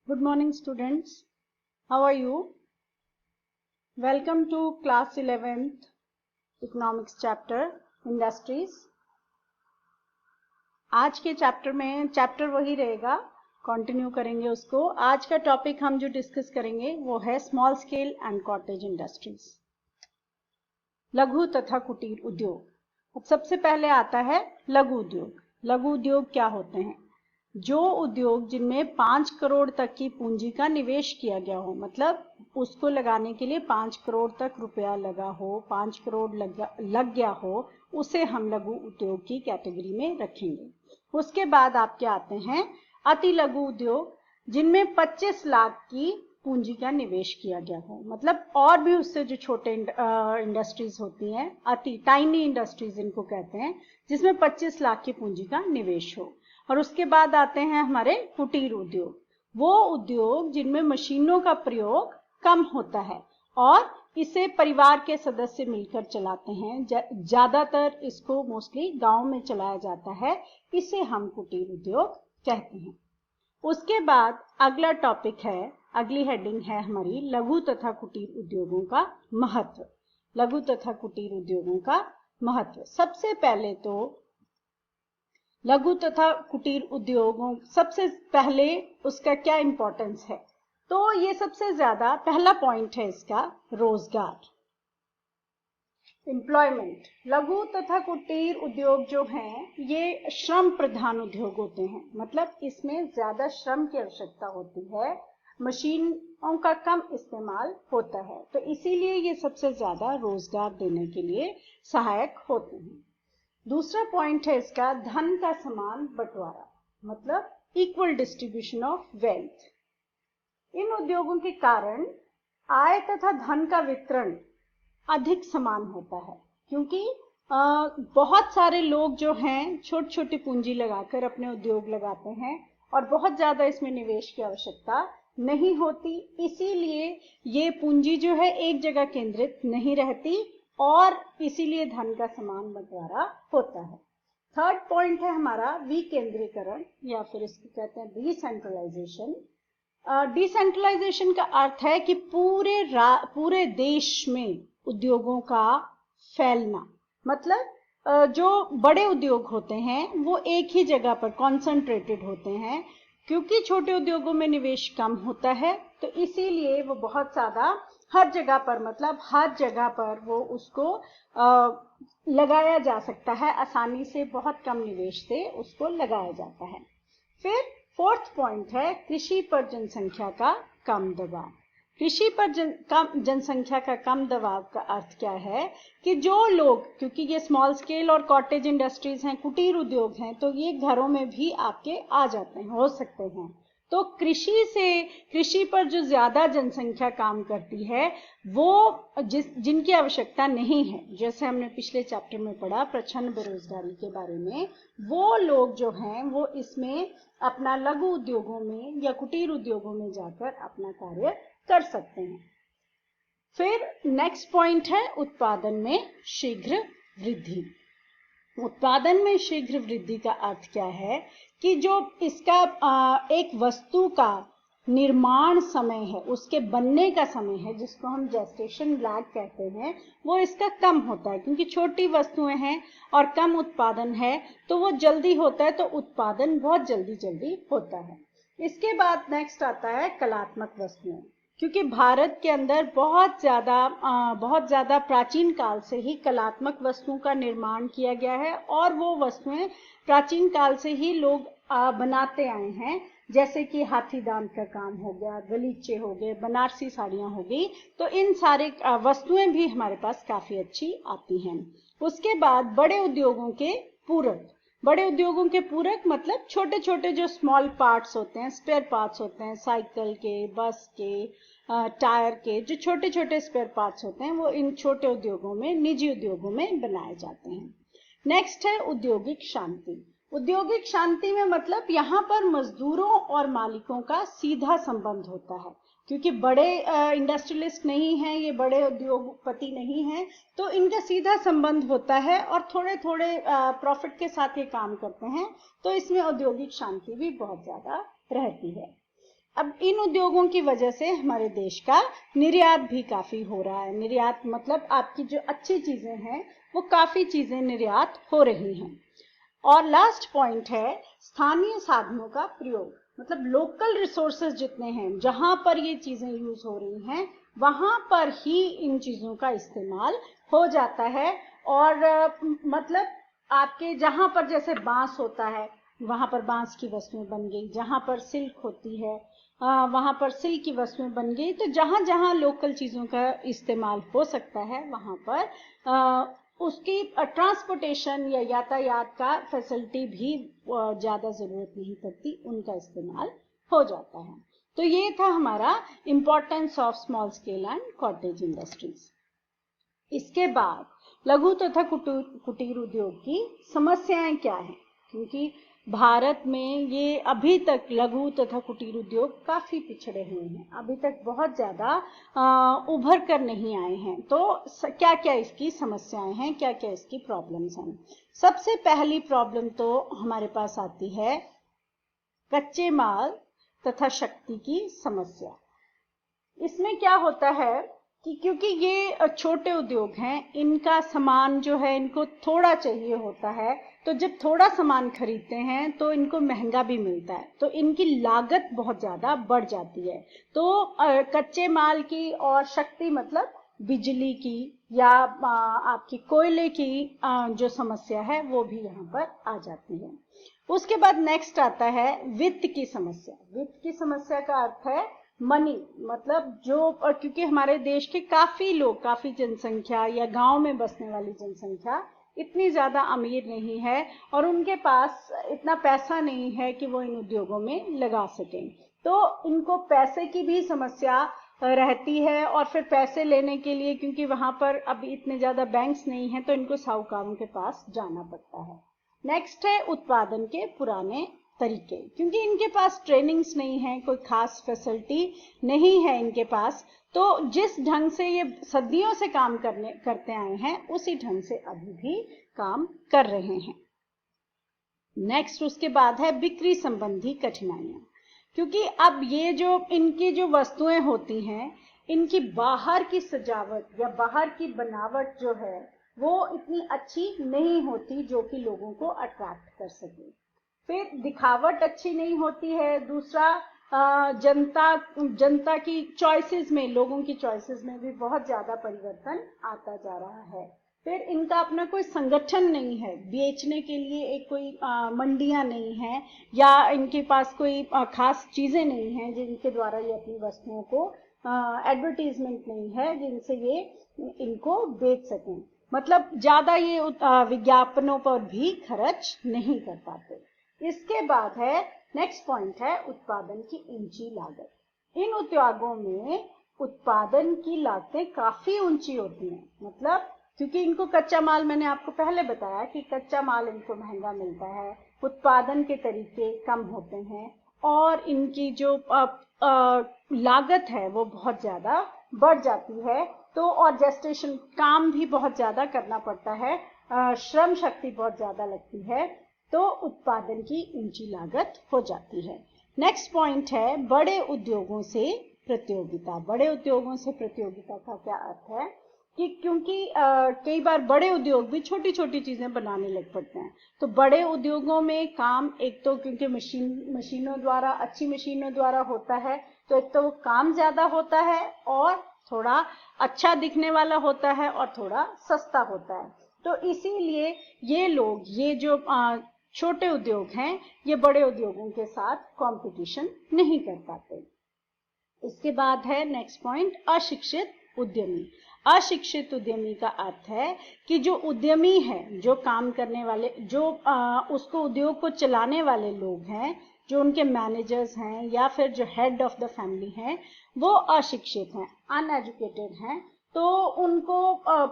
Good morning, students. How are you? Welcome to class 11th economics chapter industries. आज के chapter में chapter वही रहेगा, कंटिन्यू करेंगे उसको. आज का टॉपिक हम जो डिस्कस करेंगे वो है small scale and cottage industries, लघु तथा कुटीर उद्योग. अब सबसे पहले आता है लघु उद्योग. लघु उद्योग क्या होते हैं? जो उद्योग जिनमें 5 करोड़ तक की पूंजी का निवेश किया गया हो, मतलब उसको लगाने के लिए 5 करोड़ तक रुपया लगा हो, 5 करोड़ लग गया हो, उसे हम लघु उद्योग की कैटेगरी में रखेंगे. उसके बाद आपके आते हैं अति लघु उद्योग, जिनमें 25 लाख की पूंजी का निवेश किया गया हो, मतलब और भी उससे जो छोटे इंडस्ट्रीज होती हैं, अति टाइनी इंडस्ट्रीज इनको कहते हैं, जिसमें 25 लाख की पूंजी का निवेश हो. और उसके बाद आते हैं हमारे कुटीर उद्योग, वो उद्योग जिनमें मशीनों का प्रयोग कम होता है और इसे परिवार के सदस्य मिलकर चलाते हैं. ज्यादातर इसको मोस्टली गांव में चलाया जाता है, इसे हम कुटीर उद्योग कहते हैं. उसके बाद अगला टॉपिक है, अगली हेडिंग है हमारी लघु तथा कुटीर उद्योगों का महत्व. लघु तथा कुटीर उद्योगों का महत्व. सबसे पहले तो लघु तथा कुटीर उद्योगों, सबसे पहले उसका क्या इंपॉर्टेंस है? तो ये सबसे ज्यादा पहला पॉइंट है इसका, रोजगार, एम्प्लॉयमेंट. लघु तथा कुटीर उद्योग जो हैं ये श्रम प्रधान उद्योग होते हैं, मतलब इसमें ज्यादा श्रम की आवश्यकता होती है, मशीनों का कम इस्तेमाल होता है, तो इसीलिए ये सबसे ज्यादा रोजगार देने के लिए सहायक होते हैं. दूसरा पॉइंट है इसका धन का समान बंटवारा, मतलब इक्वल डिस्ट्रीब्यूशन ऑफ वेल्थ. इन उद्योगों के कारण आय तथा धन का वितरण अधिक समान होता है, क्योंकि बहुत सारे लोग जो हैं छोटी छोटी पूंजी लगाकर अपने उद्योग लगाते हैं और बहुत ज्यादा इसमें निवेश की आवश्यकता नहीं होती, इसीलिए ये पूंजी जो है एक जगह केंद्रित नहीं रहती और इसीलिए धन का समान बंटवारा होता है. थर्ड पॉइंट है हमारा विकेंद्रीकरण, या फिर इसको कहते हैं डिसेंट्रलाइजेशन. डिसेंट्रलाइजेशन का अर्थ है कि पूरे देश में उद्योगों का फैलना, मतलब जो बड़े उद्योग होते हैं वो एक ही जगह पर कॉन्सेंट्रेटेड होते हैं, क्योंकि छोटे उद्योगों में निवेश कम होता है, तो इसीलिए वो बहुत ज्यादा हर जगह पर, मतलब हर जगह पर वो उसको लगाया जा सकता है आसानी से, बहुत कम निवेश से उसको लगाया जाता है. फिर फोर्थ पॉइंट है कृषि पर जनसंख्या का कम दबाव. कृषि पर जनसंख्या का कम दबाव का अर्थ क्या है कि जो लोग, क्योंकि ये स्मॉल स्केल और कॉटेज इंडस्ट्रीज हैं, कुटीर उद्योग हैं, तो ये घरों में भी आपके आ जाते हैं, हो सकते हैं. तो कृषि पर जो ज्यादा जनसंख्या काम करती है, वो जिनकी आवश्यकता नहीं है, जैसे हमने पिछले चैप्टर में पढ़ा प्रच्छन्न बेरोजगारी के बारे में, वो लोग जो हैं वो इसमें अपना लघु उद्योगों में या कुटीर उद्योगों में जाकर अपना कार्य कर सकते हैं. फिर नेक्स्ट पॉइंट है उत्पादन में शीघ्र वृद्धि. उत्पादन में शीघ्र वृद्धि का अर्थ क्या है कि जो इसका एक वस्तु का निर्माण समय है, उसके बनने का समय है, जिसको हम जेस्टेशन लैग कहते हैं, वो इसका कम होता है, क्योंकि छोटी वस्तुएं हैं और कम उत्पादन है, तो वो जल्दी होता है, तो उत्पादन बहुत जल्दी होता है. इसके बाद नेक्स्ट आता है कलात्मक वस्तुएं, क्योंकि भारत के अंदर बहुत ज्यादा प्राचीन काल से ही कलात्मक वस्तुओं का निर्माण किया गया है, और वो वस्तुएं प्राचीन काल से ही लोग बनाते आए हैं, जैसे कि हाथी दांत का काम हो गया, गलीचे हो गए, बनारसी साड़ियां हो गई, तो इन सारे वस्तुएं भी हमारे पास काफी अच्छी आती हैं. उसके बाद बड़े उद्योगों के पूरक. बड़े उद्योगों के पूरक मतलब छोटे छोटे जो स्मॉल पार्ट्स होते हैं, स्पेयर पार्ट्स होते हैं, साइकिल के, बस के, टायर के, जो छोटे छोटे स्पेयर पार्ट्स होते हैं, वो इन छोटे उद्योगों में, निजी उद्योगों में बनाए जाते हैं. नेक्स्ट है औद्योगिक शांति. औद्योगिक शांति में मतलब यहाँ पर मजदूरों और मालिकों का सीधा संबंध होता है, क्योंकि बड़े इंडस्ट्रियलिस्ट नहीं हैं, ये बड़े उद्योगपति नहीं हैं, तो इनका सीधा संबंध होता है और थोड़े थोड़े प्रॉफिट के साथ ये काम करते हैं, तो इसमें औद्योगिक शांति भी बहुत ज्यादा रहती है. अब इन उद्योगों की वजह से हमारे देश का निर्यात भी काफी हो रहा है। निर्यात मतलब आपकी जो अच्छी चीजें हैं वो काफी चीजें निर्यात हो रही हैं। और लास्ट पॉइंट है स्थानीय साधनों का प्रयोग, मतलब लोकल रिसोर्सेज जितने हैं, जहां पर ये चीजें यूज हो रही हैं वहां पर ही इन चीजों का इस्तेमाल हो जाता है। और मतलब आपके जहां पर जैसे बांस होता है वहां पर बांस की वस्तुएं बन गई, जहां पर सिल्क होती है वहां पर सिल्क की वस्तुएं बन गई। तो जहां जहां लोकल चीजों का इस्तेमाल हो सकता है वहां पर उसकी ट्रांसपोर्टेशन या यातायात का फैसिलिटी भी ज्यादा जरूरत नहीं पड़ती, उनका इस्तेमाल हो जाता है। तो ये था हमारा importance of small scale and cottage industries. इसके बाद लघु तथा कुटीर उद्योग की समस्याएं क्या हैं, क्योंकि भारत में ये अभी तक लघु तथा कुटीर उद्योग काफी पिछड़े हुए हैं, अभी तक बहुत ज्यादा उभर कर नहीं आए हैं। तो क्या क्या इसकी समस्याएं हैं, क्या क्या इसकी प्रॉब्लम्स हैं। सबसे पहली प्रॉब्लम तो हमारे पास आती है कच्चे माल तथा शक्ति की समस्या। इसमें क्या होता है कि क्योंकि ये छोटे उद्योग हैं, इनका सामान जो है इनको थोड़ा चाहिए होता है, तो जब थोड़ा सामान खरीदते हैं तो इनको महंगा भी मिलता है, तो इनकी लागत बहुत ज्यादा बढ़ जाती है। तो कच्चे माल की और शक्ति मतलब बिजली की या आपकी कोयले की जो समस्या है वो भी यहाँ पर आ जाती है। उसके बाद नेक्स्ट आता है वित्त की समस्या। वित्त की समस्या का अर्थ है मनी, मतलब जो क्योंकि हमारे देश के काफी लोग, काफी जनसंख्या या गांव में बसने वाली जनसंख्या इतनी ज्यादा अमीर नहीं है और उनके पास इतना पैसा नहीं है कि वो इन उद्योगों में लगा सकें। तो इनको पैसे की भी समस्या रहती है और फिर पैसे लेने के लिए क्योंकि वहां पर अभी इतने ज्यादा बैंक्स नहीं है तो इनको साहूकारों के पास जाना पड़ता है। नेक्स्ट है उत्पादन के पुराने तरीके, क्योंकि इनके पास ट्रेनिंग्स नहीं है, कोई खास फैसिलिटी नहीं है इनके पास, तो जिस ढंग से ये सदियों से काम करते आए हैं उसी ढंग से अभी भी काम कर रहे हैं। नेक्स्ट उसके बाद है बिक्री संबंधी कठिनाइयां, क्योंकि अब ये जो इनकी जो वस्तुएं होती हैं इनकी बाहर की सजावट या बाहर की बनावट जो है वो इतनी अच्छी नहीं होती जो कि लोगों को अट्रैक्ट कर सके। फिर दिखावट अच्छी नहीं होती है। दूसरा जनता की चॉइसेस में, लोगों की चॉइसेस में भी बहुत ज्यादा परिवर्तन आता जा रहा है। फिर इनका अपना कोई संगठन नहीं है, बेचने के लिए एक कोई मंडियां नहीं है या इनके पास कोई खास चीजें नहीं हैं जिनके द्वारा ये अपनी वस्तुओं को एडवर्टीजमेंट नहीं है जिनसे ये इनको बेच सकें। मतलब ज्यादा ये विज्ञापनों पर भी खर्च नहीं कर पाते। इसके बाद है नेक्स्ट पॉइंट है उत्पादन की ऊंची लागत। इन उद्योगों में उत्पादन की लागतें काफी ऊंची होती हैं, मतलब क्योंकि इनको कच्चा माल, मैंने आपको पहले बताया कि कच्चा माल इनको महंगा मिलता है, उत्पादन के तरीके कम होते हैं और इनकी जो लागत है वो बहुत ज्यादा बढ़ जाती है। तो और जेस्टेशन काम भी बहुत ज्यादा करना पड़ता है, श्रम शक्ति बहुत ज्यादा लगती है, तो उत्पादन की ऊंची लागत हो जाती है। नेक्स्ट पॉइंट है बड़े उद्योगों से प्रतियोगिता। बड़े उद्योगों से प्रतियोगिता का क्या अर्थ है कि क्योंकि कई बार बड़े उद्योग भी छोटी छोटी चीजें बनाने लग पड़ते हैं, तो बड़े उद्योगों में काम एक तो क्योंकि मशीनों द्वारा, अच्छी मशीनों द्वारा होता है, तो एक तो वो काम ज्यादा होता है और थोड़ा अच्छा दिखने वाला होता है और थोड़ा सस्ता होता है। तो इसीलिए ये लोग, ये जो छोटे उद्योग हैं, ये बड़े उद्योगों के साथ कंपटीशन नहीं कर पाते। इसके बाद है नेक्स्ट पॉइंट अशिक्षित उद्यमी। अशिक्षित उद्यमी का अर्थ है कि जो उद्यमी है, जो काम करने वाले, जो उसको उद्योग को चलाने वाले लोग हैं, जो उनके मैनेजर्स हैं या फिर जो हेड ऑफ द फैमिली हैं, वो अशिक्षित हैं, अनएजुकेटेड हैं। तो उनको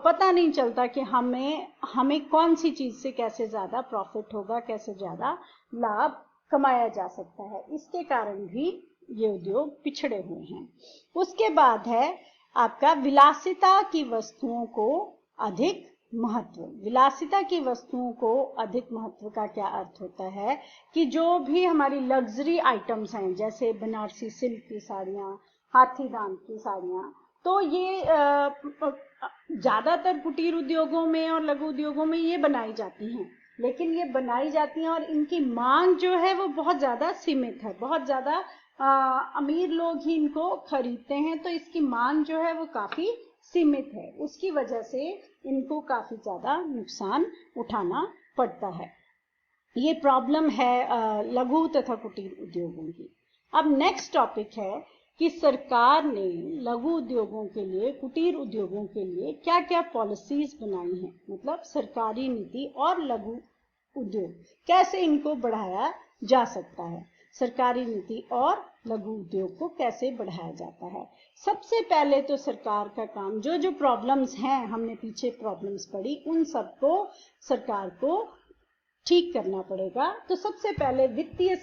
पता नहीं चलता कि हमें कौन सी चीज से कैसे ज्यादा प्रॉफिट होगा, कैसे ज्यादा लाभ कमाया जा सकता है। इसके कारण भी ये उद्योग पिछड़े हुए हैं। उसके बाद है आपका विलासिता की वस्तुओं को अधिक महत्व। विलासिता की वस्तुओं को अधिक महत्व का क्या अर्थ होता है कि जो भी हमारी लग्जरी आइटम्स हैं, जैसे बनारसी सिल्क की साड़ियाँ, हाथी दांत की साड़ियाँ, तो ये ज्यादातर कुटीर उद्योगों में और लघु उद्योगों में ये बनाई जाती हैं, लेकिन ये बनाई जाती हैं और इनकी मांग जो है वो बहुत ज्यादा सीमित है, बहुत ज्यादा अमीर लोग ही इनको खरीदते हैं, तो इसकी मांग जो है वो काफी सीमित है। उसकी वजह से इनको काफी ज्यादा नुकसान उठाना पड़ता है। ये प्रॉब्लम है लघु तथा कुटीर उद्योगों की। अब नेक्स्ट टॉपिक है कि सरकार ने लघु उद्योगों के लिए, कुटीर उद्योगों के लिए क्या क्या पॉलिसीज बनाई हैं, मतलब सरकारी नीति और लघु उद्योग कैसे इनको बढ़ाया जा सकता है, सरकारी नीति और लघु उद्योग को कैसे बढ़ाया जाता है। सबसे पहले तो सरकार का काम, जो जो प्रॉब्लम्स हैं, हमने पीछे प्रॉब्लम्स पढ़ी, उन सबको सरकार को ठीक करना पड़ेगा। तो सबसे पहले वित्तीय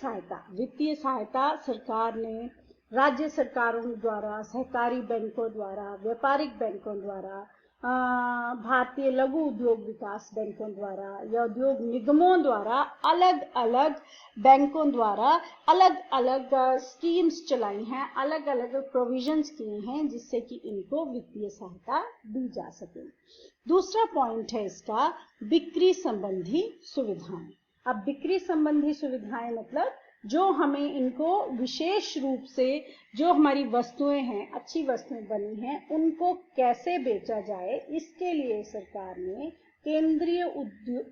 सहायता सरकार ने राज्य सरकारों द्वारा, सहकारी बैंकों द्वारा, व्यापारिक बैंकों द्वारा, भारतीय लघु उद्योग विकास बैंकों द्वारा या उद्योग निगमों द्वारा, अलग अलग बैंकों द्वारा अलग अलग स्कीम्स चलाई हैं, अलग अलग प्रोविजंस किए हैं जिससे कि इनको वित्तीय सहायता दी जा सके। दूसरा पॉइंट है इसका बिक्री संबंधी सुविधाएं। अब बिक्री संबंधी सुविधाएं मतलब जो हमें इनको विशेष रूप से, जो हमारी वस्तुएं हैं, अच्छी वस्तुएं बनी हैं, उनको कैसे बेचा जाए, इसके लिए सरकार ने केंद्रीय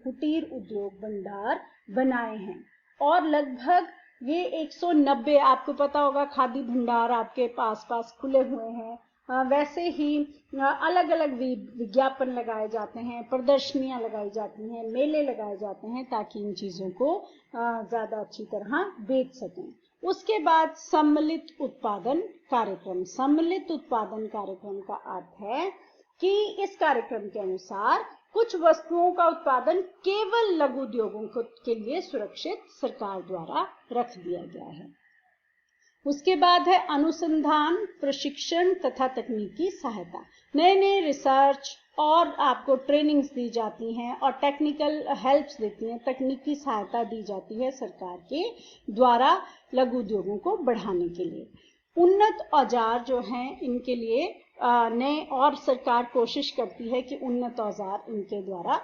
कुटीर उद्योग भंडार बनाए हैं। और लगभग ये 190, आपको पता होगा खादी भंडार आपके पास खुले हुए हैं। वैसे ही अलग अलग विज्ञापन लगाए जाते हैं, प्रदर्शनियां लगाई जाती हैं, मेले लगाए जाते हैं, ताकि इन चीजों को ज्यादा अच्छी तरह बेच सकें। उसके बाद सम्मिलित उत्पादन कार्यक्रम। सम्मिलित उत्पादन कार्यक्रम का अर्थ है कि इस कार्यक्रम के अनुसार कुछ वस्तुओं का उत्पादन केवल लघु उद्योगों के लिए सुरक्षित सरकार द्वारा रख दिया गया है। उसके बाद है अनुसंधान, प्रशिक्षण तथा तकनीकी सहायता। नए नए रिसर्च और आपको ट्रेनिंग्स दी जाती हैं और टेक्निकल हेल्प्स देती हैं, तकनीकी सहायता दी जाती है सरकार के द्वारा लघु उद्योगों को बढ़ाने के लिए। उन्नत औजार जो हैं इनके लिए नए, और सरकार कोशिश करती है कि उन्नत औजार इनके द्वारा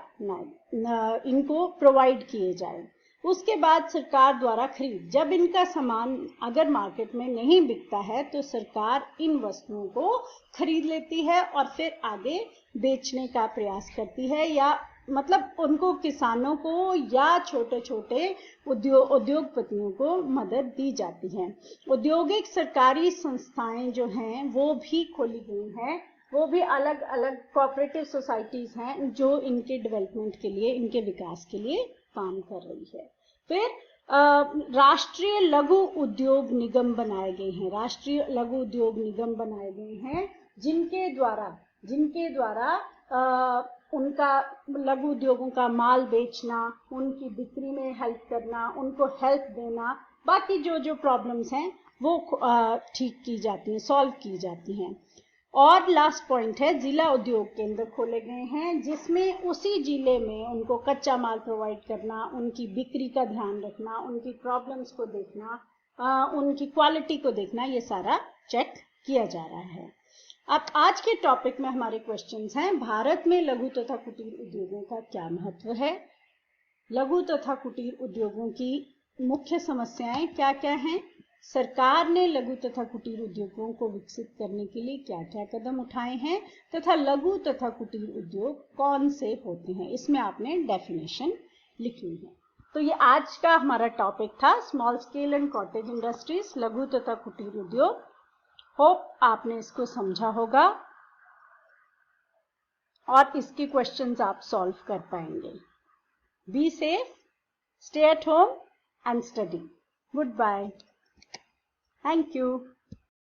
इनको प्रोवाइड किए जाए। उसके बाद सरकार द्वारा खरीद, जब इनका सामान अगर मार्केट में नहीं बिकता है तो सरकार इन वस्तुओं को खरीद लेती है और फिर आगे बेचने का प्रयास करती है, या मतलब उनको, किसानों को या छोटे छोटे उद्योगपतियों को मदद दी जाती है। औद्योगिक सरकारी संस्थाएं जो हैं वो भी खोली गई हैं, वो भी अलग अलग कोऑपरेटिव सोसाइटीज हैं जो इनके डेवलपमेंट के लिए, इनके विकास के लिए काम कर रही है। फिर राष्ट्रीय लघु उद्योग निगम बनाए गए हैं, राष्ट्रीय लघु उद्योग निगम बनाए गए हैं जिनके द्वारा उनका लघु उद्योगों का माल बेचना, उनकी बिक्री में हेल्प करना, उनको हेल्प देना, बाकी जो जो प्रॉब्लम्स हैं वो ठीक की जाती हैं, सॉल्व की जाती हैं। और लास्ट पॉइंट है जिला उद्योग केंद्र खोले गए हैं, जिसमें उसी जिले में उनको कच्चा माल प्रोवाइड करना, उनकी बिक्री का ध्यान रखना, उनकी प्रॉब्लम्स को देखना, उनकी क्वालिटी को देखना, ये सारा चेक किया जा रहा है। अब आज के टॉपिक में हमारे क्वेश्चंस हैं, भारत में लघु तथा कुटीर उद्योगों का क्या महत्व है, लघु तथा कुटीर उद्योगों की मुख्य समस्याएं क्या क्या हैं, सरकार ने लघु तथा कुटीर उद्योगों को विकसित करने के लिए क्या क्या कदम उठाए हैं, तथा लघु तथा कुटीर उद्योग कौन से होते हैं, इसमें आपने डेफिनेशन लिखनी है। तो ये आज का हमारा टॉपिक था, small scale and cottage industries, लघु तथा कुटीर उद्योग। होप आपने इसको समझा होगा और इसके क्वेश्चंस आप सॉल्व कर पाएंगे। Be safe, stay at home and study. Goodbye. Thank you.